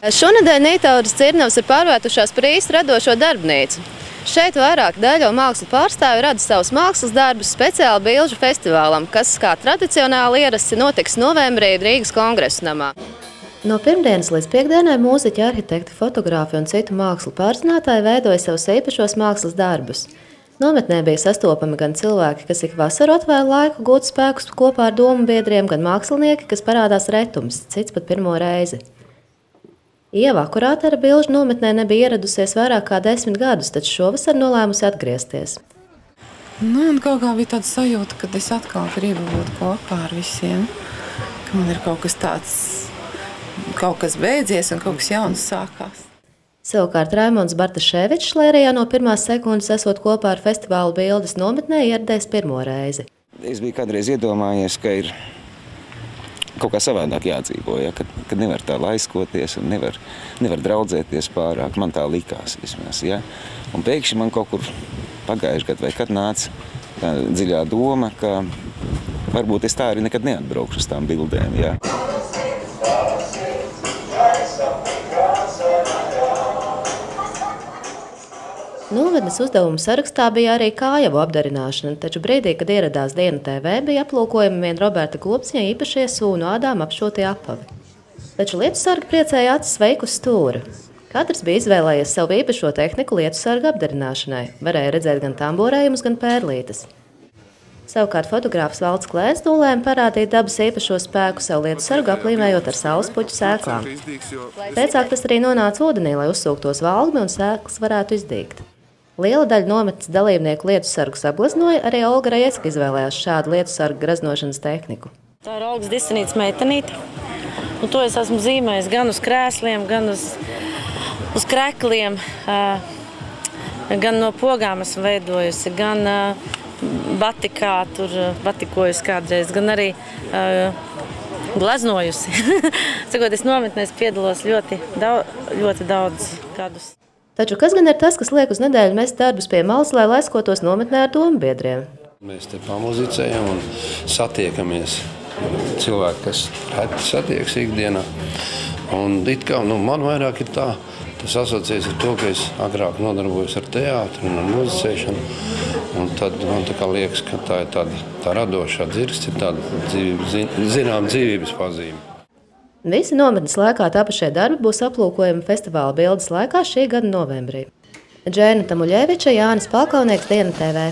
Šonedēļ Nītauras Cirnavas ir pārvērtušās par īstu radošo darbnīcu. Šeit vairāk daļo mākslu pārstāvi rada savus mākslas darbus speciāli bilžu festivālam, kas, kā tradicionāli ierasts, notiks novembrī Rīgas Kongresu namā. No pirmdienas līdz piekdienai mūziķi, arhitekti, fotogrāfi un citu mākslu pārzinātāji veidoja savus īpašos mākslas darbus. Nometnē bija sastopami gan cilvēki, kas ik vasaru atvēl laiku gūt spēkus kopā ar domu biedriem, gan mākslinieki, kas parādās retums, cits pat pirmo reizi. Ieva, kurātera bilžu nometnē, nebija ieradusies vairāk kā 10 gadus, taču šovasar nolēmusi atgriezties. Un kaut kā bija tāda sajūta, ka es atkal gribu būt kopā ar visiem, ka man ir kaut kas tāds, kaut kas beidzies un kaut kas jauns sākās. Savukārt Raimonds Bartaševičs Lērijā no pirmās sekundes esot kopā ar festivālu bildes nometnē ieradies pirmo reizi. Es biju kādreiz iedomājies, ka ir kaut kā savādāk jādzīvo, ja, kad nevar tā laiskoties un nevar draudzēties pārāk. Man tā likās vismaz. Ja. Un pēkšņi man kaut kur pagājuši gadu vai kad nāca tā dziļā doma, ka varbūt es tā arī nekad neatbraukšu uz tām bildēm. Ja. Novednes uzdevumu sarakstā bija arī kājavu apdarināšana, taču brīdī, kad ieradās Diena TV, bija aplūkojami vien Roberta Globsņa īpašie sūnu ādām apšotie apavi. Taču lietusargi priecēja acis veiku stūra. Katrs bija izvēlējies savu īpašo tehniku lietusarga apdarināšanai. Varēja redzēt gan tamborējumus, gan pērlītes. Savukārt fotogrāfs Valds Klēns nolēma parādīt dabas īpašo spēku savu lietusargu aplīmējot ar saules puķu sēklām. Pēcāk tas arī nonāca ūdenī, lai uzsūktos valgmi un sēklas varētu izdīgt. Liela daļa nometnes dalībnieku lietusargus apgleznoja, arī Olga Rajecka izvēlējās šādu lietusargu gleznošanas tehniku. Tā ir Olgas Disenītes meitenīte. Un to es esmu zīmējis gan uz krēsliem, gan uz krekliem, gan no pogām esmu veidojusi, gan batikā tur batikojusi kādreiz, gan arī gleznojusi. Sakoties nometnēs piedalos ļoti daudz gadus. Taču kas gan ir tas, kas liek uz nedēļu mest darbus pie malas, lai laiskotos nometnē ar domu biedriem? Mēs te pamuzicējam un satiekamies. Cilvēki, kas reti satiekas ikdienā. Un it kā, man vairāk ir tā, tas asociēs ar to, ka es agrāk nodarbojos ar teātru un ar muzicēšanu. Un tad man tā kā liekas, ka tā ir tā radošā dzirksts, ir tāda zinām dzīvības pazīme. Visi nometnes laikā tapušie darbi būs aplūkojami festivāla bildes laikā šī gada novembrī. Džēna Tamuļeviča, Jānis Palkaunieks, Diena TV.